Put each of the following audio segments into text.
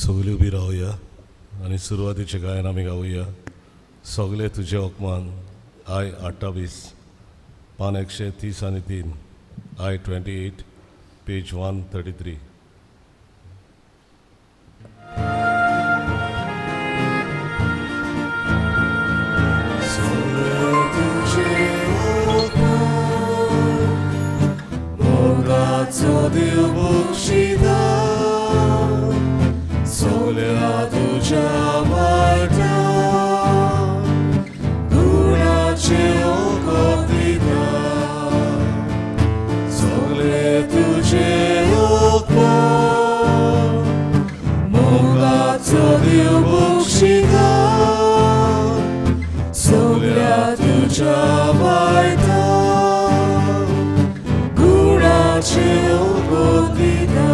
सगळीं उबी रावया आनी सुरवातीचें गायन आमी गावुया. सगळे तुजे ओकमान आय 28 पान 130 I 28 page 133. Deus bukshida, solea tuja varta, gunache okotida, sole tuje okma, mogatso Deus bukshida, solea tuja varta. Ogotida,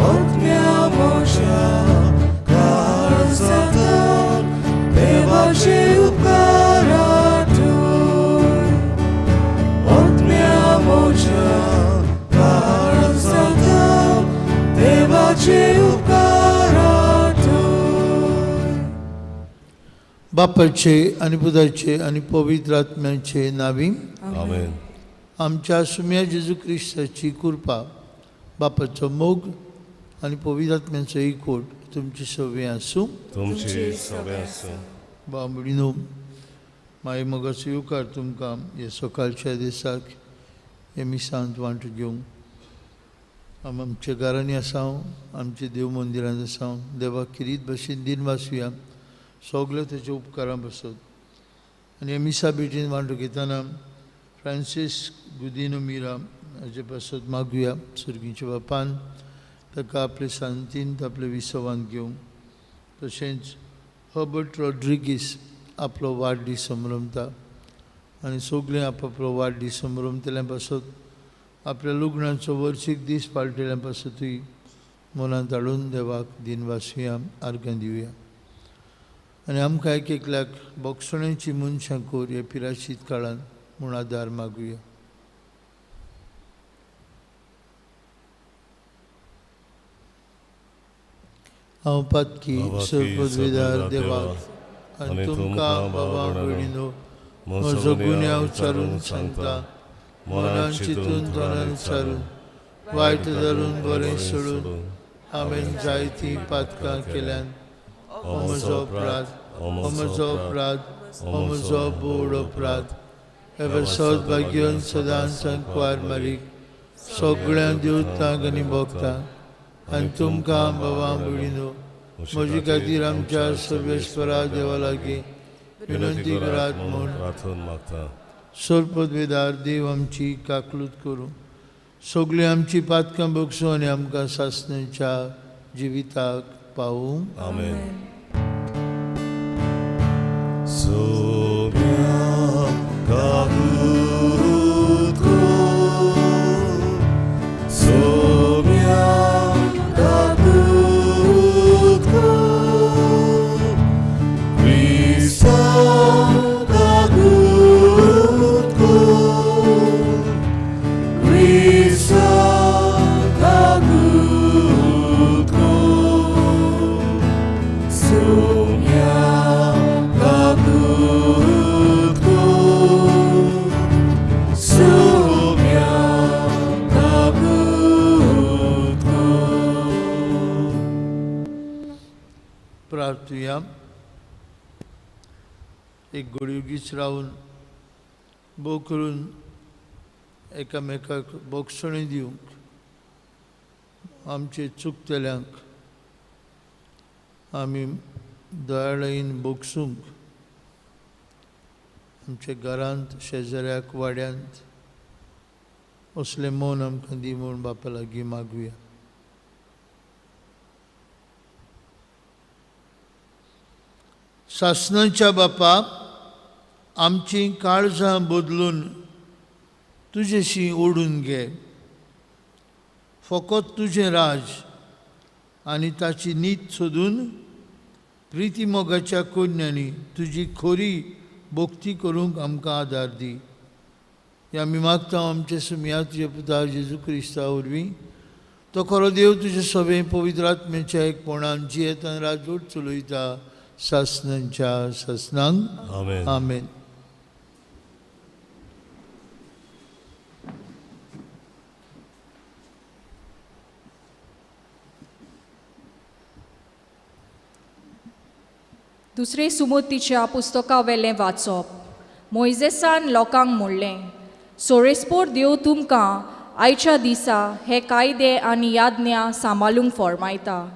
ognia moja, karsata, devache upkaratuj. Ognia moja, karsata, devache upkaratuj. बापाचे आणि पुताचे आणि पवित्र आत्म्याचे नावी आमेन. आमच्या सुम्या जेजू ख्रिस्ताची कृपा, बापाचो मोग आणि पवित्र आत्म्याचो एकवट तुमची सगळी आसूं. तुमची सगळे आसूं. बांबडीनो माय मोगाचो येवकार तुमकां हे सकाळच्या दिसाक हे मिसांत वांट घेवंक आमच्या घरांनी आसां, आमच्या देव मंदिरांत आसां. देवाक किरीत भशेन दिन वाचुया, सगळे तेच्या उपकारां बसत. आनी हे मिसा बेटीन वांटो घेतना फ्रांसीस गुदिनो मिरा हाजे पासत मागुया. सुर्गीच्या बापान ताका आपले शांतींत आपले विसवांत घेवंक. तशेंच हर्बर्ट रॉड्रिगीस आपलो वाडदीस संभ्रमता आनी सगळीं आपआपलो वाडदीस संभ्रमतल्या पासत आपल्या लग्नाचो वर्शीक दीस पाळटल्या पासतूय मनांत हाडून देवाक दिन वाचुया, आर्गां दिवया. आनी आमकां एक एकल्याक बोगसण्याची मनशां कोर हे पिराशीत काळांत म्हूण आदार मागुया. हांव पातकी सर्वपदवीदार देवाक आनी तुमकां बाबा भयणीनो म्हजो गुन्यांव विचारून सांगता. मनान चिंतून तोंडान विचारून वायट धरून बरें सोडून हांवें जायतीं पातकां केल्यान. हो म्हजो अपराध, हो म्हजो अपराध, हो म्हजो बोड अपराध. एवं सौभाग्यवन सदां संकवार मारीक सगळ्या देवतांक आनी भक्तांक आनी तुमकां बाबा भयणीनो म्हजे खातीर आमच्या सर्वेश्वरा देवा लागीं विनंती करात म्हूण प्रार्थना मागता. सर्वपदवीदार देव आमची काकलूत करूं, सगळीं आमची पातकां बगसूं आनी आमकां सासणेच्या जिविताक पावूं. आमेन. प्रार्थुया. एक घडयोगीच रावन भोव करून एकामेकाक बोगसणी दिवंक, आमचे चुकतल्यांक आमी दयाळीन बोगसूंक, आमच्या घरांत शेजाऱ्याक वाड्यांत असलें मन आमकां दी म्हूण बापा लागीं मागुया. सासणाच्या बापा, आमची काळजां बदलून तुजेशी ओडून घे. फकत तुजें राज आनी ताची नीत सोदून प्रिती मोगाच्या कन्यांनी तुजी खोरी भोक्ती करूंक आमकां आदार दी. हे आमी मागता आमचे सुमया तुजे पुता जेजू क्रिस्ता वरवीं तो खरो देव तुजे सभे पवित्र आत्म्याच्या एकपणान जियेत आनी राजवट चलयता सासणांच्या सासणांक आमेन. आमेन. दुसरे सुमतीच्या पुस्तका वेलें वाचप. मोइजेसान लोकांक म्हणलें, सोरेस्पोर देव तुमकां आयच्या दिसा हे कायदे आनी याज्ञा सांबाळूंक फरमायता.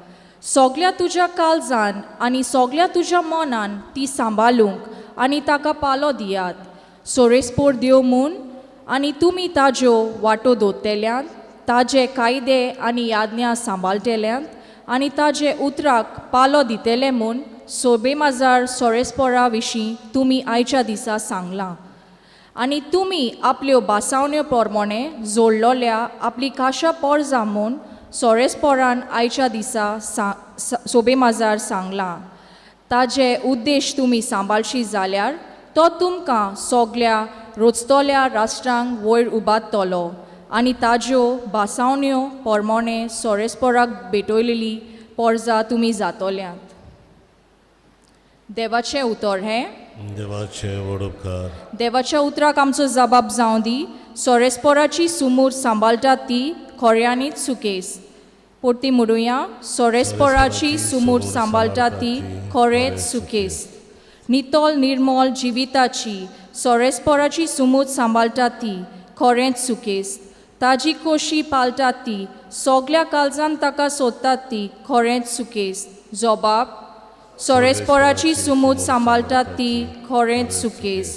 सोगल्या तुज्या काळजान आनी सोगल्या तुज्या मनान ती सांबाळूंक आनी ताका पालो दियात. सोरेस्पोर देव म्हूण आनी तुमी ताज्यो वाटो दोत्तेल्यांत, ताजे कायदे आनी याज्ञा सांबाळटेल्यांत आनी ताजे उतराक पालो दितेले म्हूण सोबेमाजार सोरेस्पोरा विशीं तुमी आयच्या दिसा सांगलां. आनी तुमी आपल्यो बासावण्यो पोरमोणे जोडलोल्या आपली काशा पोरजां म्हूण सोरेस्पोरान आयच्या दिसा सोबेमाजार सांगलां. ताजे उद्देश तुमी सांबाळशी जाल्यार तो तुमकां सोगल्या रोचतोल्या राष्ट्रांक वयर उबारतलो आनी ताज्यो बासावण्यो पोरमोणे सोरेस्पोराक भेटयलेली पोरजां तुमी जातोल्यांत. देवाचें उतर हें. देवाचे व्हड उपकार. देवाच्या उतराक आमचो जबाब जावं दी. सोरेस्पोराची सुमूर सांबाळटात ती खोऱ्यांनीच सुकेस. पोरती म्हणुया, सोरेस्पोराची सुमूर सांबाळटात ती खोरेंच सुकेस. नितोल निर्मोल जिविताची सोरेस्पोराची सुमूर सांबाळटात ती खोरेंच सुकेस. ताजी कोशी पालतात ती सोगल्या काळजान ताका सोदतात ती खोरेंच सुकेस. जबाब. सोरेस्पोराची सुमूद सांबाळटात ती खोरेंच सुकेस.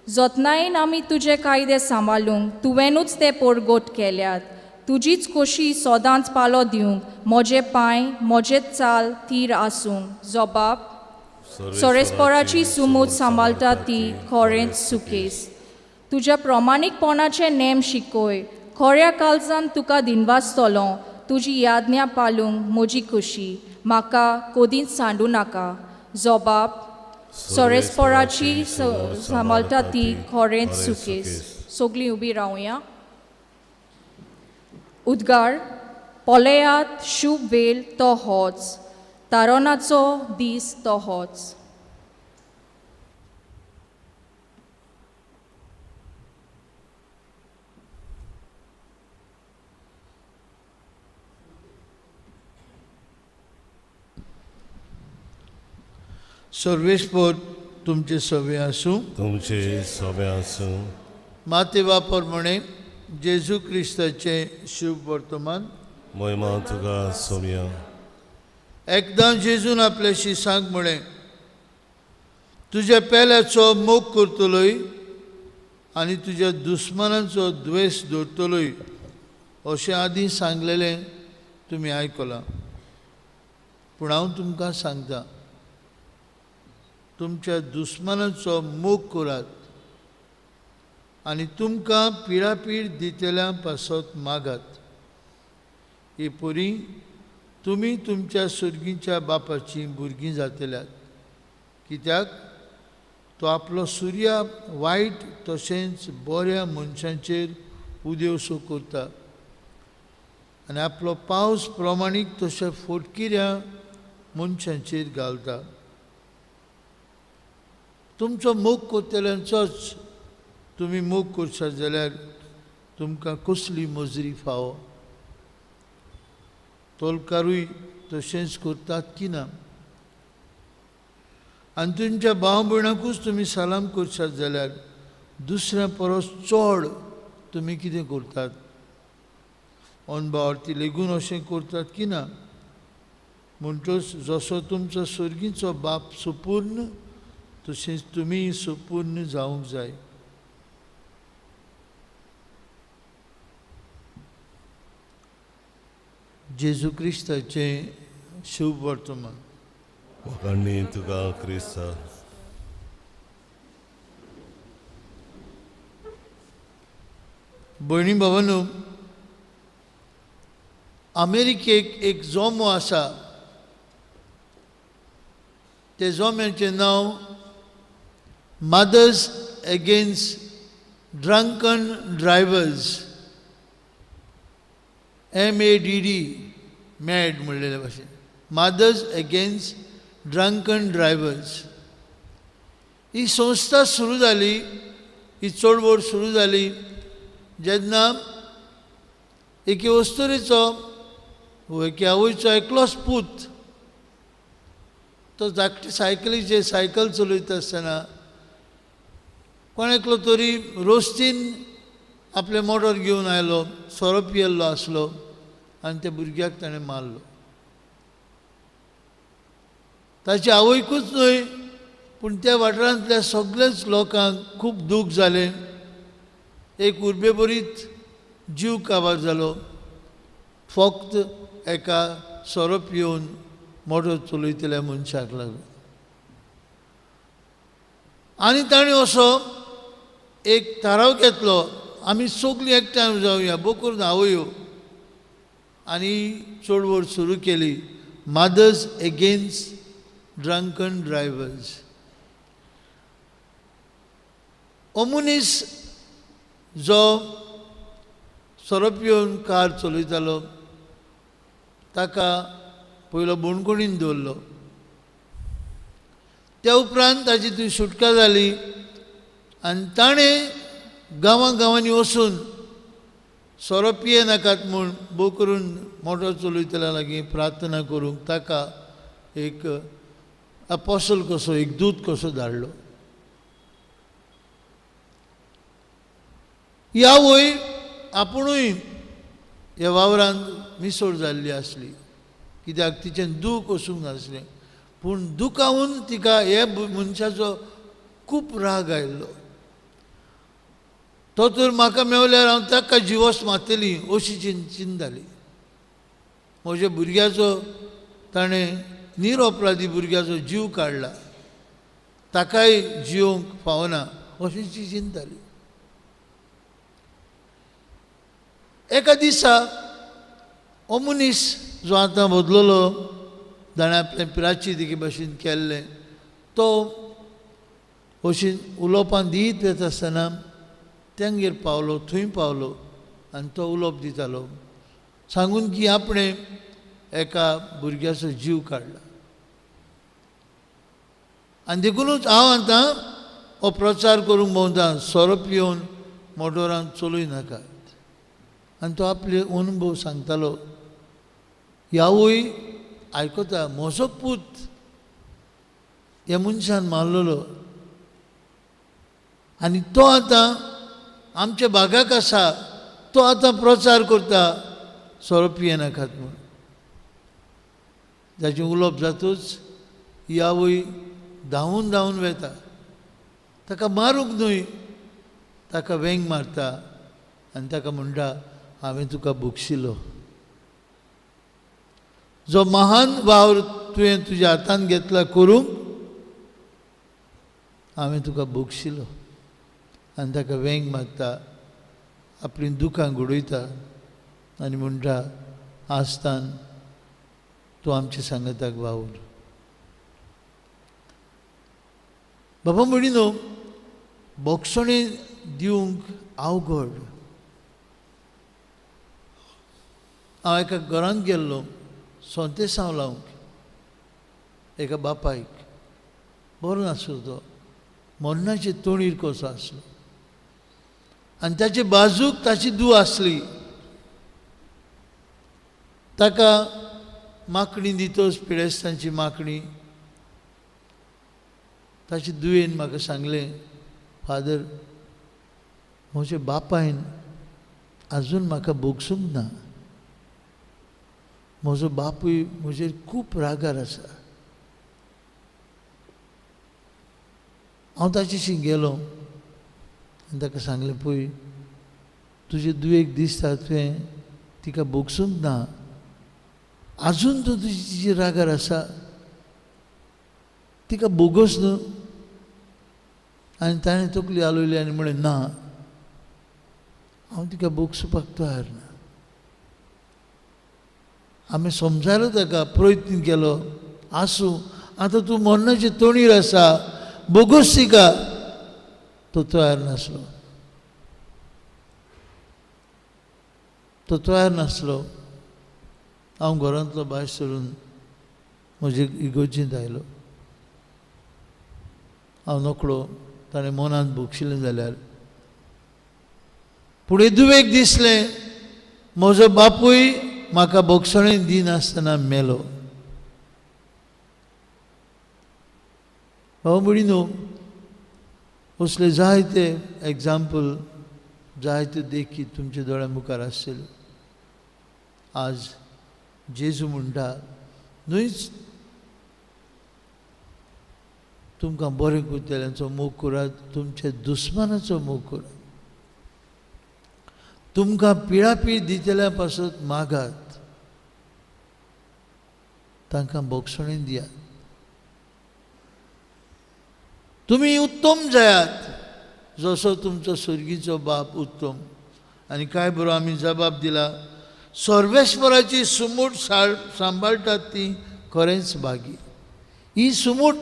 जतनायेन आमी तुजे कायदे सांबाळूंक तुवेंनूच ते पोरगोट केल्यात. तुजीच कोशी सोदांच पालो दिवंक मोजे पांय मोजेच चाल थीर आसूंक. जबाब. सोरेस्पोराची सुमूद सांबाळटात ती खोरेंच सुकेस. तुज्या प्रमाणीकपणाचे नेम शिकोय. खोऱ्या काळजान तुका दिनवासतलो. तुजी याज्ञा पाळूंक म्हजी खोशी. म्हाका कोदींच सांडू नाका. जबाब. सोरेस्पोराची सांबाळटा ती खोरेंच सुकेस. सोगलीं उबी रावया. उद्गार. पोलेयात शुभ वेळ तो होच, तारोनाचो दीस तो होच. सर्वेस्पोर तुमचे सवे आसूं. तुमचे सभे आसूं. माते वापर म्हणे जेजू क्रिस्ताचे शुभ वर्तमान. महिमा तुका सोम्या. एकदां जेजून आपल्या शिसांक म्हणे, तुज्या पेल्याचो मोग करतलोय आनी तुज्या दुस्मानांचो द्वेश दवरतलोय अशें आदीं सांगलेलें तुमी आयकलां. पूण हांव तुमकां सांगता, तुमच्या दुस्मानांचो मोग करात आनी तुमकां पिडापीड दितेल्या पासत मागात. ही पुरी तुमी तुमच्या सुर्गीच्या बापाची भुरगीं जातल्यात. कित्याक तो आपलो सुर्या वायट तशेंच बऱ्या मनशांचेर उदेवसो करता आनी आपलो पावस प्रमाणीक तशें फोटकिऱ्या मनशांचेर घालता. तुमचो मोग करतल्यांचोच तुमी मोग करशात जाल्यार तुमकां कसली मजरी फावो. तोलकारूय तशेंच करतात की ना. आनी तुमच्या भाव भयणाकूच तुमी सलाम करशात जाल्यार दुसऱ्या परस चड तुमी कितें करतात. अनभावार्थी लेगून अशें करतात की ना. म्हणटच जसो तुमचो सुर्गीचो बाप सुपूर्ण तशेंच तुमी सुपूर्ण जावंक जाय. जेजू क्रिस्ताचें शुभ वर्तमान. वखाणी तुका क्रिस्ता. भयणी भावांनो, अमेरिकेक एक जोमो आसा. ते जोम्याचें नांव Mothers Against Drunk Drivers. MADD MADD म्हणलेल्या भाशेन मदर्स अगेन्स्ट ड्रंकन ड्रायव्हर्स ही संस्था सुरू जाली ही चळवळ सुरू जाली जेन्ना एके वस्तुरेचो एके आवयचो एकलोच पूत तो धाकटे सायकलीचेर सायकल चलयता आसतना कोण एकलो तरी रोस्तीन आपले मोटर घेवन आयलो सोरो पियेल्लो आसलो आनी त्या भुरग्याक ताणें मारलो ताची आवयकूच न्हय पूण त्या वाठारांतल्या सगळ्याच लोकांक खूब दूख जालें एक उर्बेभरीत जीव काबार जालो फक्त एका सोरो पिवन मोटर चलयतल्या मनशाक लागून आनी ताणें असो एक थाराव घेतलो आमी सगळीं एकठांय जावया बो करून आवयो आनी चळवळ सुरू केली मदर्स एगेन्स्ट ड्रंकन ड्रायव्हर्स हो मनीस जो सोरो पिवन कार चलयतालो ताका पयलो बोणकुणीन दवरलो त्या उपरांत ताची ती सुटका जाली आनी ताणें गांवांनी वचून सोरो पिये नाकात म्हूण भोव करून मोटर चलयतल्या लागीं प्रार्थना करूंक ताका एक अपोस्टल कसो एक दूत कसो धाडलो ही आवय आपुणूय ह्या वावरांत मिसळ जाल्ली आसली कित्याक तिचें दूख वचूंक नासलें पूण दुखावून तिका हे मनशाचो खूब राग आयिल्लो तो तर म्हाका मेवल्यार हांव ताका जिवस मारतली अशी चिंत जाली म्हज्या भुरग्याचो ताणें निरअपराधी भुरग्याचो जीव काडला ताकाय जिवंक फावना अशी ती चिंत जाली एका दिसा हो मनीस जो आतां बदललो ताणें आपलें पिराची दिके भाशेन केल्लें तो अशी उलोवपाक दीत वेता आसतना तेंगेर पावलो थंय पावलो आनी तो उलोवप दितालो सांगून की आपणें एका भुरग्याचो जीव काडला आनी देखूनच हांव आतां हो प्रचार करूंक भोंवता सोरो पिवन मोटरान चलय नाकात आनी तो आपले अनुभव सांगतालो ह्यावूय आयकता म्हजो पूत ह्या मनशान मारलेलो आनी तो आतां आमच्या भागाक आसा तो आतां प्रचार करता सोरो पिये नाकात म्हूण जाचें उलोवप जातूच ही आवय धांवून वेता ताका मारूंक न्हय ताका वेंग मारता आनी ताका म्हणटा हांवें तुका भोगशिलो जो महान वावर तुवें तुज्या हातान घेतला करूंक हांवें तुका भोगशिलो आनी ताका वेंग मारता आपली दुखां घडयता आनी म्हणटा आसतान तूं आमच्या सांगताक वावर बाबा म्हणिनो बोगसणे दिवंक अवघड हांव एका घरांत गेल्लो सोंतेसांव लावंक एका बापायक बरो नासलो तो मरणाचे तोणीर कसो आसलो आनी ताचे बाजूक ताची धूव आसली ताका माकणी दितोच पिडेस्तांची माकणी ताचे धुवेन म्हाका सांगलें फादर म्हज्या बापायन आजून म्हाका भोगसूंक ना म्हजो बापूय म्हजेर खूब रागार आसा हांव ताचेशी गेलो आनी ताका सांगलें पळय तुजे धुवेक दिसता तुवें तिका भोगसूंक ना आजून तूं तिची रागार आसा तिका भोगोस न्हू आनी ताणें तकली हालयली आनी म्हळें ना हांव तिका भोगसुपाक तयार ना हांवें समजायलो ताका प्रयत्न केलो आसूं आतां तूं मरणाचे तोणीर आसा भोगोस तिका तो तयार नासलो हांव घरांतलो भायर सरून म्हजे इगोजींत आयलो. हांव नकळो ताणें मनांत भोगशिल्लें जाल्यार फुडें दुवेक दिसलें म्हजो बापूय म्हाका भोगसणें दिनासतना मेलो. भाव भयणीनो, असले जायते एग्जाम्पल, जायत्यो देखी तुमच्या दोळ्या मुखार आसतल्यो. आज जेजू म्हणटा न्हूच तुमकां बरें करतल्यांचो मोग करात, तुमच्या दुस्मानाचो मोग करात. तुमकां पिळापीळ दितल्या पासून मागात, तांकां भोगसणें दियात. तुमी उत्तम जायात जसो तुमचो स्वर्गीचो बाप उत्तम. आनी काय बरो आमी जबाब दिला, सर्वेस्पराची सुमूट सांबाळटात ती खरेंच भागी. ही सुमूट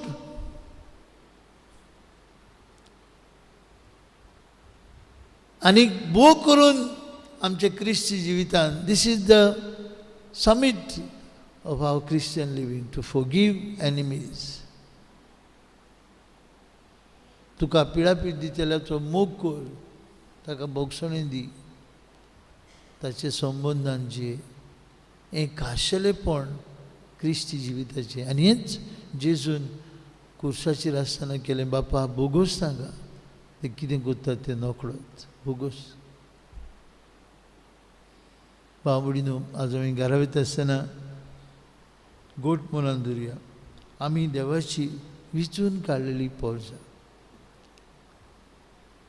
आनी भोग करून आमचे क्रिस्ती जिवितान, this is the summit of our Christian living, to forgive enemies. तुका पिळापीळ दितल्याचो मोग कर, ताका भोगसणें दी, ताचे संबंदान जिये. हें खाशेलेपण क्रिस्ती जिविताचें. आनी हेंच जेजून कुर्साचेर आसतना केलें. बापा बोगोस सांगा ते कितें करतात तें नकळत, बोगोस. भाव भयणीनो, आज आमी घरा वयता आसतना गोट मनान धरया, आमी देवाची विचून काडलेली पोरजां.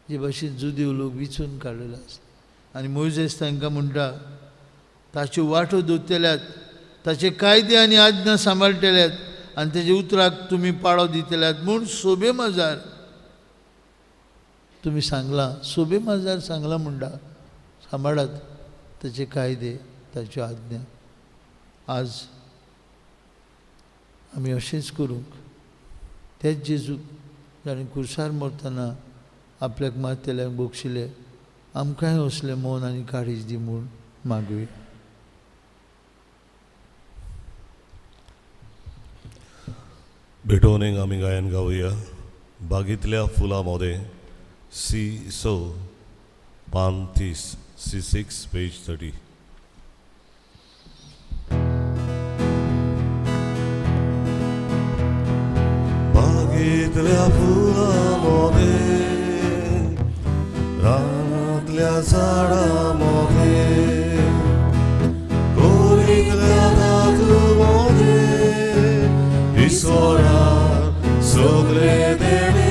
जे भाशेन जुदेव लोक विचून काडलेलो आसता. आनी मोइजेस तांकां म्हणटा ताच्यो वाटो दोत्तेल्यात, ताचे कायदे आनी आज्ञा सांबाळटल्यात आनी तेजे उतराक तुमी पाळो दितल्यात म्हूण सोबे माजार तुमी सांगलां. सोबे माजार सांगलां म्हणटा सांबाळात ताचे कायदे, ताच्यो आज्ञा. आज आमी अशेंच करूंक, तेच जेजू जाणें कुर्सार मरतना आपल्याक मारतेल्यांक भोगशिल्ले, आमकांय असले मौन आनी काळीज दी म्हूण मागुया. बेटोनेक आमी गायन गावया. बागेंतल्या फुलांमध्ये सी सो पान 30, C6 पेज 30. बागेंतल्या फुलांमध्ये, रानांतल्या झाडांमध्ये, कोरीतल्या धातूमध्ये, ईश्वरान सगळे देणे.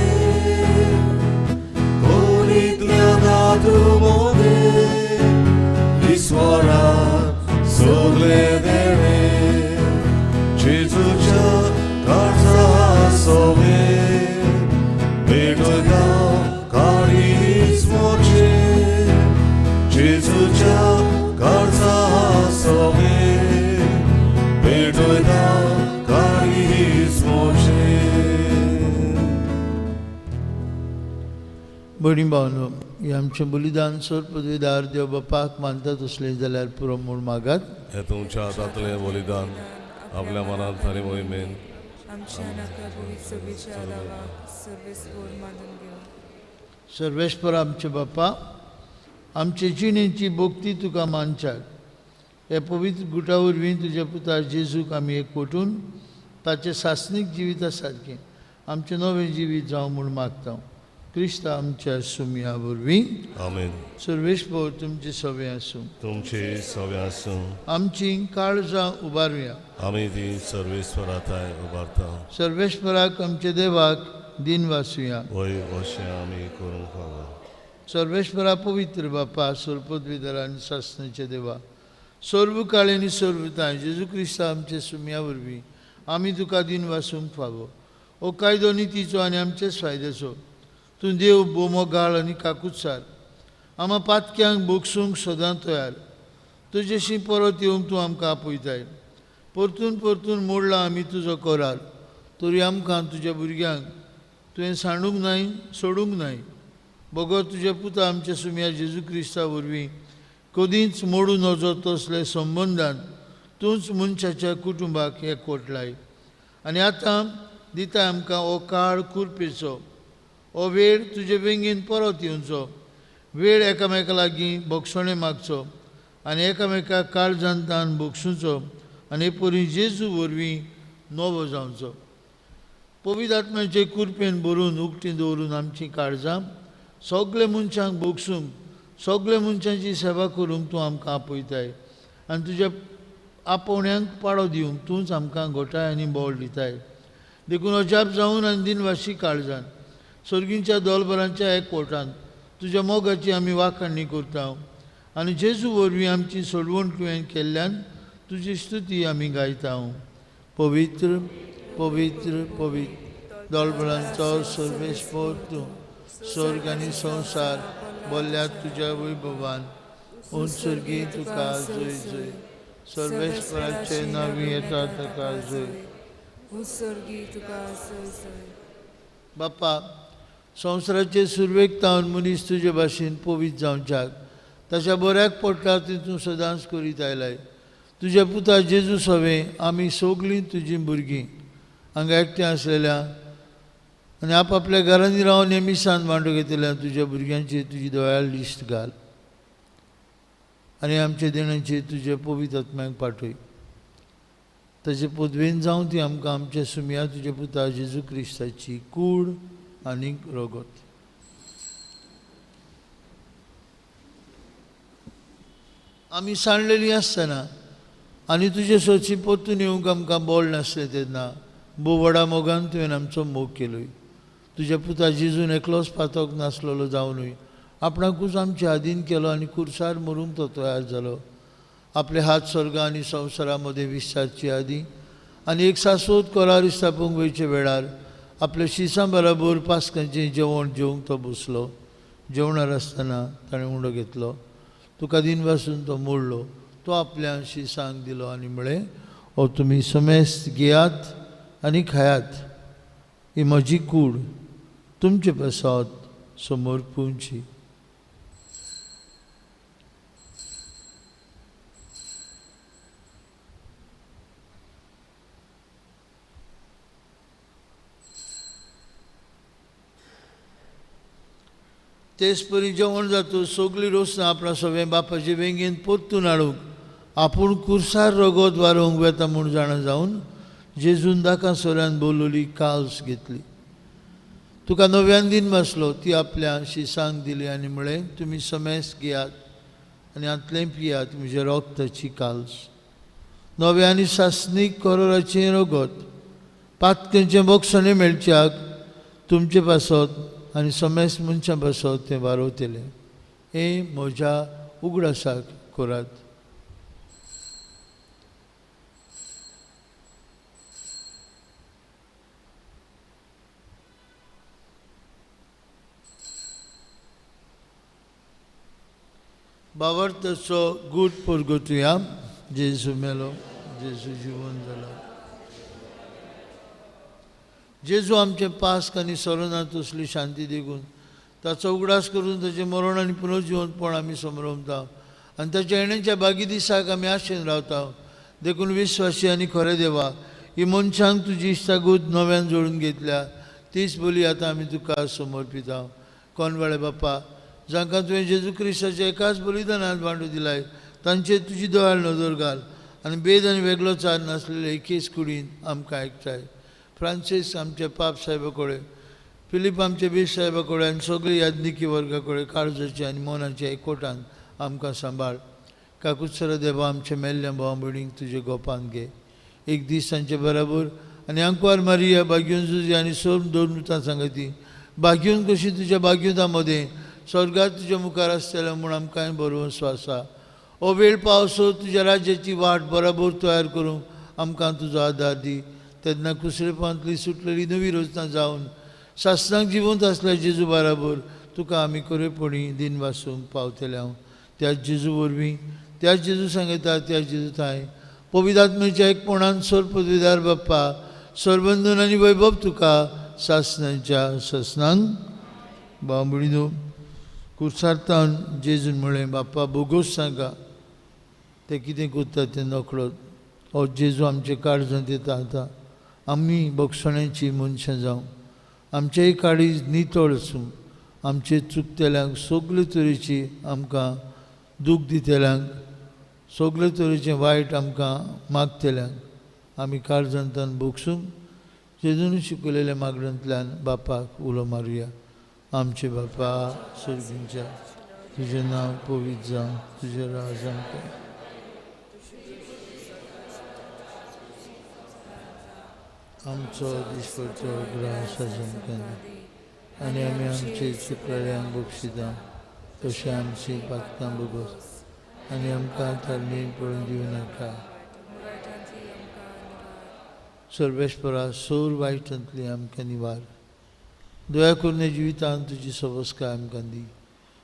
कोरीतल्या धातूमध्ये, ईश्वरान सगळे देणे. जेजूच्या काळजा सोबे बेगोगा काळीज मोचे. जेजूच्या काळजा सोबे बेगोगा काळीज मोचे. भयणी भावनो, हे आमचें बलिदान सर पदवीदार देव बापाक मानतात असलें जाल्यार पुरो म्हूण मागात. हे तुमच्या हातांतलें बलिदान आपल्या मनांत आनी मोहिमेन आमच्या नाका पवित्र सभेच्या आदाराक सर्वेस्वर मानून घेऊ. सर्वेस्पर आमचे बापा, आमचे जिणेची भोगती तुका मानच्याक. हे पवित्र गुटा वरवीं तुज्या पुतार जेजूक आमी एकवटून ताचे सासणीक जिविता सारकें आमचें नवें जिवीत जावं म्हूण मागता. क्रिस्ता आमच्या सुमया वरवीं. आमेन. सर्वेस्पर तुमचे सवे आसूं. तुमचे सवे आसूं. आमची काळजां उबारुया. आमी ती सर्वेस्पराताय उबारता. सर्वेस्पराक आमचे देवाक दिन वासुया. वय अशें आमी करूंक फावो. सर्वेस्परा पवित्र बापा, सर्वपदवीधर आनी सासणेचे देवा, सर्व काळे आनी सर्वताय जेजू क्रिस्ता आमचे सुमया वरवीं आमी तुका दिन वासूंक फावो. हो कायदो नितीचो आनी आमचेच फायद्याचो. तूं देव बोमोगाळ आनी काकुतसार आमा पातक्यांक भोगसूंक सदां तयार. तुजेशी परत येवंक तूं आमकां आपयताय. परतून परतून मोडला आमी तुजो कोरार, तरी आमकां तुज्या भुरग्यांक तुवें सांडूंक नाय, सोडूंक नाय. बगो तुज्या पुता आमच्या सुमया जेजू क्रिस्ता वरवीं कदींच मोडूं नजो तसले संबंदान तूंच मनशाच्या कुटुंबाक एकवटलाय आनी आतां दिता आमकां हो काळ कुरपेचो, हो वेळ तुजे वेंगेन परत येवचो, वेळ एकामेका लागीं भोगसणे मागचो आनी एकामेकाक काळजांतान भोगसूचो आनी परी जेजू वरवीं नवो जावचो. पवित्र आत्म्याचे कुरपेन भरून उक्ती दवरून आमची काळजां सगळे मनशांक भोगसूंक, सगळे मनशांची सेवा करूंक तूं आमकां आपयताय आनी तुज्या आपोवण्यांक पाडो दिवंक तूंच आमकां घोटाय आनी बोल दिताय. देखून अजाप जावन आनी दिनवाशी काळजान सर्गींच्या दोलबरांच्या एकवटान तुज्या मोगाची आमी वाखाणणी करता आनी जेजू वरवीं आमची सोडवण तुवें केल्ल्यान तुजी स्तुती आमी गायता. पवित्र पवित्र पवित्र दोलबरांचो सर्वेस्पर तूं, स्वर्ग आनी संवसार बोल्ल्यात तुज्या वैभवान. उत्सर्गी तुका जय जय, सर्वेस्पराचे नावी येता ताका जय. उत्सर्गी तुका जय जय. बाप्पा, संवसाराचे सुरवेक तावन मनीस तुजे भाशेन पवित्र जावच्याक ताच्या बऱ्याक पडटा ती तूं सदांच करीत आयलाय. तुज्या पुता जेजू सवें आमी सगळीं तुजीं भुरगीं हांगा एकठीं आसलेल्या आनी आपआपल्या घरांनी रावन नेमिसान मांडो घेतल्या तुज्या भुरग्यांचेर तुजी दयाळ लिस्ट घाल आनी आमच्या देणांचेर तुज्या पवित्र आत्म्याक पाठय. ताचे पदवेन जावन ती आमकां आमच्या सुमया तुज्या पुता जेजू क्रिस्ताची कूड आनी रगत. आमी सांडलेलीं आसतना आनी तुजे सोची परतून येवंक आमकां बोल नासलें तेन्ना भोव व्हडा मोगान तुवें आमचो मोग केलोय. तुज्या पुता जेजून एकलोच पातोक नासलेलो जावनूय आपणाकूच आमचे आदीन केलो आनी कुर्सार मरूंक तो तयार जालो. आपले हात स्वर्गा आनी संवसारा मदें विस्तारचे आदी आनी एक सासवत कोलार इस्तापूंक वयचे वेळार आपल्या शिसां बरोबर पास्कांचें जेवण जेवंक तो बसलो. जेवणार आसतना ताणें उंडो घेतलो, तुका दिन वासून तो मोडलो, तो आपल्या शिसांक दिलो आनी म्हळें, हो तुमी समेस्त घेयात आनी खायात, ही म्हजी कूड तुमचे पासत समोर पुंची. तेच परी जेवण जातो सगळीं रोसां आपणा सगळें बापाचे वेंगेन परतून हाडूंक आपूण कुर्सार रगत वारोवंक वेता म्हूण जाणा जावन जेजून दाकां सोऱ्यान बोलोवली काल्स घेतली. तुका नव्यान दिन बसलो ती आपल्या शिसांक दिली आनी म्हळें, तुमी समेस्त घेयात आनी आतलें पियात, म्हज्या रोगताची काल्स. नवे आनी सासणीक करोराचें रगत पातकेंचें बोगसणें मेळच्याक तुमचे पासत आनी समेस्त मनशां पासत तें वारोवतलें. हे म्हज्या उगडासाक करात. बावर्ताचो गूट परगतुया. जेजू मेलो, जेजू जिवन जाला. जेजू आमचे पास्क आनी सरोनांत असली शांती देखून ताचो उगडास करून ताचें मरण आनी पुनर्जिवनपण आमी समरवता आनी ताच्या येण्याच्या बागी दिसाक आमी आशेन रावता. देखून विस्वासी आनी खरें देवा, ही मनशांक तुजी इश्टागूत नव्यान जोडून घेतल्या तीच बोली आतां आमी तुका समर्पिता. कोणवाळे बाप्पा, जांकां तुवें जेजू क्रिस्ताच्या एकाच बलिदानांत भांडू दिलाय तांचेर तुजी दयाळ नदर घाल आनी बेद आनी वेगळो चार नासलेले एकेच कुडीन आमकां एकठांय. फ्रांसीस आमचे पाप साहेबा कडेन, फिलीप आमचे बीश साहेबा कडेन आनी सगळी याज्ञिकी वर्गा कडेन काळजाचे आनी मनाच्या एकवटान आमकां सांबाळ. काकुत्सर देवा, आमचे मेल्ल्या भाव भयणींक तुजे गोपान घे. एक दीस तांचे बराबर आनी आंकवार मारिया, बाग्यून जुजी आनी सोम दोन मुतां सांगती बाग्यून कशी तुज्या बाग्युता मदें स्वर्गात तुज्या मुखार आसतलें म्हूण आमकांय बरो स्वास आसा. हो वेळ पावसो तुज्या राज्याची वाट बराबर तयार करूंक आमकां तुजो आदार दी. तेन्ना कुसरेपणांतली सुटलेली नवी रोजनां जावन सासणांक जिवंत आसल्या जेजू बराबर तुका आमी खरेपणी दिन वासूंक पावतल्या. त्याच जेजू वरवीं, त्याच जेजू सांगता, त्याच जेजू थंय पवित्र आत्म्याच्या एकपणान सोर पदवीदार बाप्पा, सोरबंदन आनी वैभव तुका सासणांच्या ससनांक बांबळीनो. कुर्सार्थान जेजून म्हळें, बाप्पा बोगोस सांगा ते कितें करता तें नकळत. हो जेजू आमचे काळजांत येता आतां आमी बोगसण्याची मनशां जावं आमचेय काळीज नितळ आसूं आमचे चुकतेल्यांक सगळे तरेची आमकां दूख दितेल्यांक सगळे तरेचें वायट आमकां मागतेल्यांक आमी काळजांतान बोगसूंक जेजून शिकयलेल्या मागण्यांतल्यान बापाक उलो मारुया. आमचे बापा सर्गींच्या तुजें नांव पवित्र जावं तुजें राज आमकां आमचो दिसपट्टो ग्रास आमकां आनी आमी आमचे चुकलेल्यांक बक्षिता तशें आमची पातकां बगोस आनी आमकां तारणेन पडून दिवं नाका. सर्वेस्परा सोर वायटांतली आमकां निवार. दया करून जिवितांत तुजी सवस्काय आमकां दी.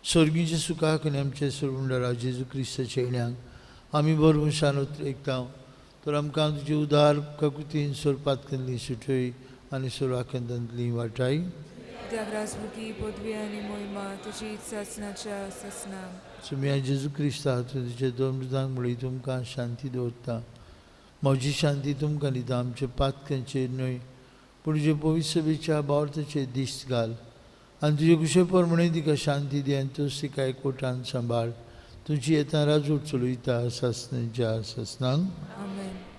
सर्गीच्या सुखाक आनी आमचे सर्वंडरा जेजू क्रिस्ताच्या येण्याक आमी बरोवन शानोत एकता तर आमकां तुजे उदार काकुतीन सोर पातकांतली सुटय आनी सोर आखंतांतली वाटाय. त्याग्रासमुखी पदवी आनी मोहिमा तुजी ससनाच्या ससना सुम्या जेजू क्रिस्ता तुजे दोन मृदांक म्हळी तुमकां शांती दवरता. म्हजी शांती तुमकां दिता आमचे पातकांचेर न्हय पूण तुजे पवित्र सभेच्या बावर्थाचेर दिश्ट घाल आनी तुजे कुशे परमणे तिका शांती दी आनी तूं तिका एकवटान सांबाळ. तुजी येता राजूट चलयता ससनाच्या ससनांक.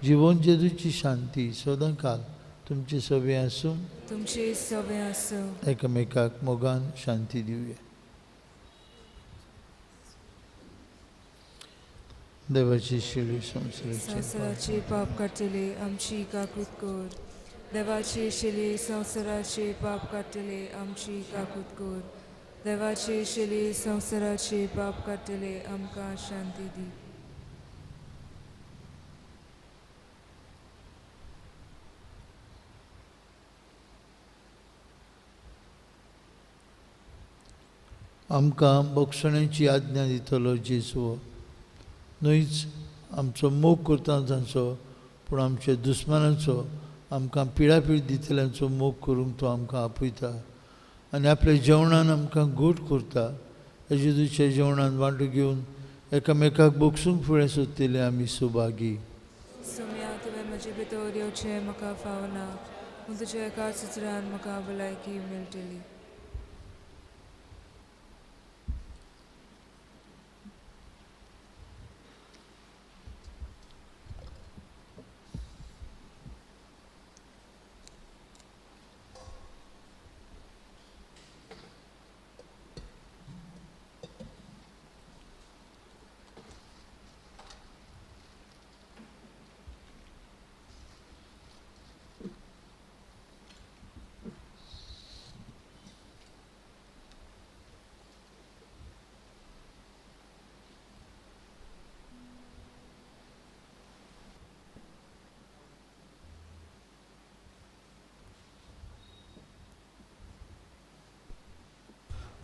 जिवन जेजूची शांती सदां काल तुमचे सभे आसूं तुमचे सवे आसूं. एकामेकाक मोगान शांती दिवया. देवाची शिडी संवसाराचे पाप काडटले आमची काकूत कोर. देवाचे शिले संवसाराचे पाप काडटले आमची काकूत कोर. देवाचे शिले संवसाराचे पाप काडटले आमकां शांती दी. आमकां बोगसण्याची आज्ञा दितलो जेजू न्हयच आमचो मोग करता तांचो पूण आमच्या दुस्मानाचो आमकां पिडापीड दितल्यांचो मोग करूंक तो आमकां आपयता आनी आपल्या जेवणान आमकां गोड करता. जेजूच्या जेवणान वांटो घेवन एकामेकाक बोगसूंक फुडें सोदतले आमी सुभागी. सोम्या तुवें म्हजे भितर येवचें म्हाका फावना पूण तुज्या एका सुत्रान म्हाका भलायकी मेळटली.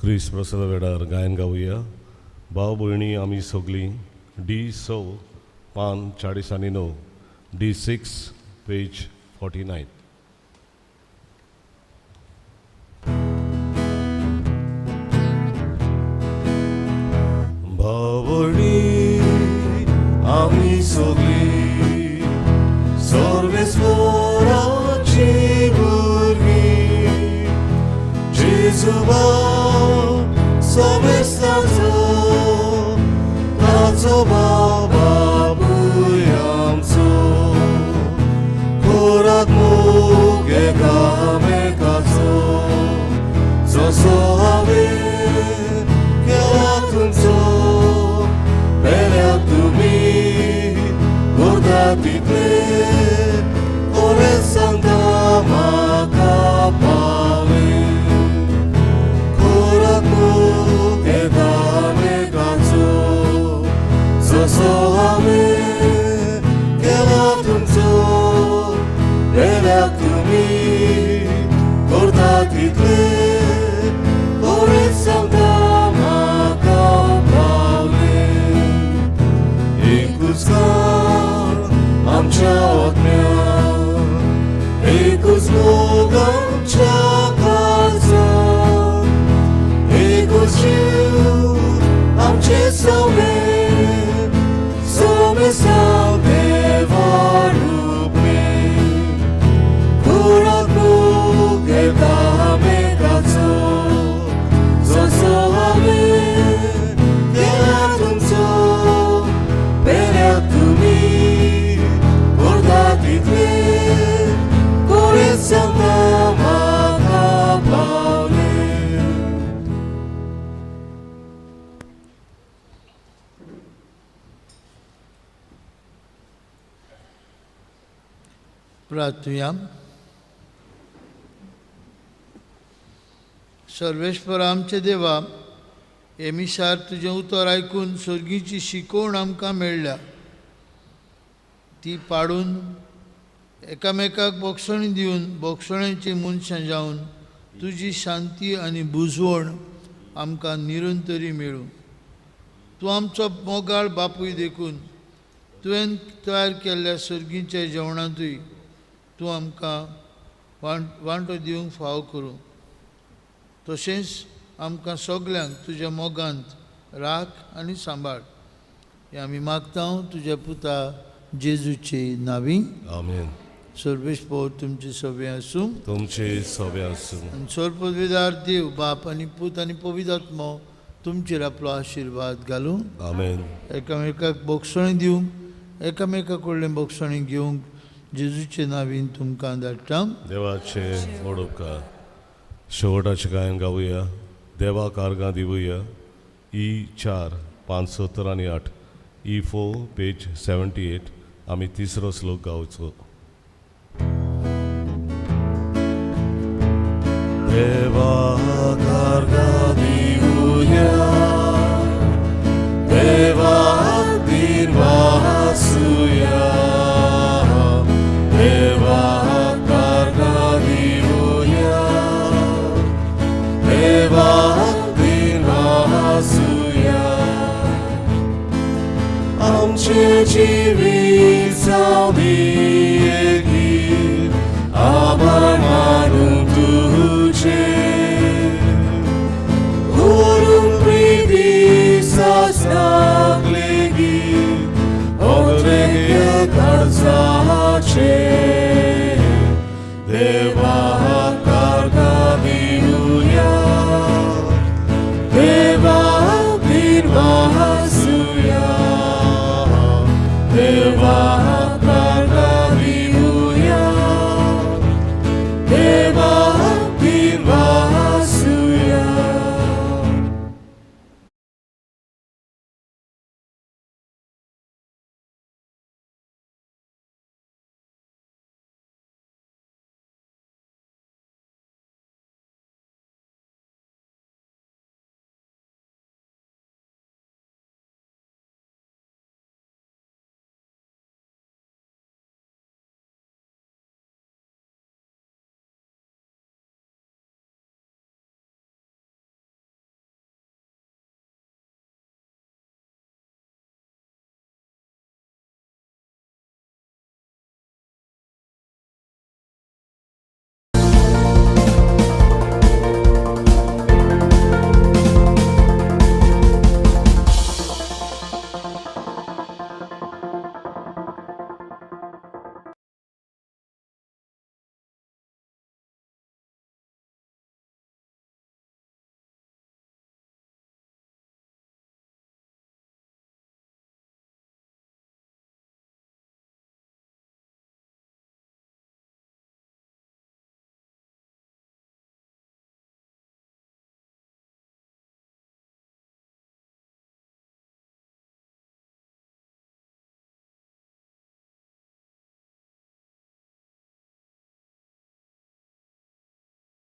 क्रिस्त प्रसाद वेळार गायन गावया. भाव भयणी आमी सगलीं D9 पान 49 D6 पेज 49. भाव भयणी आमी सगलीं सर्वेस्पराची भुरगीं जेजू Sobestanzo, tazo baba buyamso, korat muge game kazo, zoso ave kelatumso, belatumi, gorda title, ore santa makapale. Sohame kelatumso belatumi gorda title ore santa makapale. Ikuskar amcha otmya ikus Bóg amcha kalza ikus Jiw amche sove Salve, salve, प्रार्थूया. Sarveshwar आमचे देवा, एमिसार तुजें उतर आयकून स्वर्गीची शिकोवण आमकां मेळ्ळ्या. ती पाडून एकामेकाक बोगसणी दिवन बोगसण्याची मनशां जावन तुजी शांती आनी बुजवण आमकां निरंतरी मेळूं. तूं आमचो मोगाळ बापूय देखून तुवें तयार केल्ल्या सर्गीच्या जेवणांतूय तूं आमकां वांटो दिवंक फाव करूं. तशेंच आमकां सगल्यांक तुज्या मोगांत राख आनी सांबाळ. हें आमी मागता तुज्या पुता जेजूचे नांवी. आमेन. सर्वेस्पर तुमचे सवे आसूं. तुमचे सवे आसूं. आनी सर्पविदार देव बाप आनी पूत आनी पवित्र आत्मो तुमचेर आपलो आशिर्वाद घालूं. आमेन. एकामेकाक बोगसणी दिवंक एकामेका कडल्यान बोगसणी घेवंक जेजूचे नांवीन तुमकां धाडटा. देवाचे व्हड उपकार. शेवटाचें गायन गावुया. देवा कारगां दिवुया. E4 570 आनी 8. E4 page 78. आमी तिसरो श्लोक गावचो. देवा कारगां दिवुया. देवा दिन वासुया. देवा कारगां दिवुया. देवा दिन वासुया. आमचे जिवीत जावं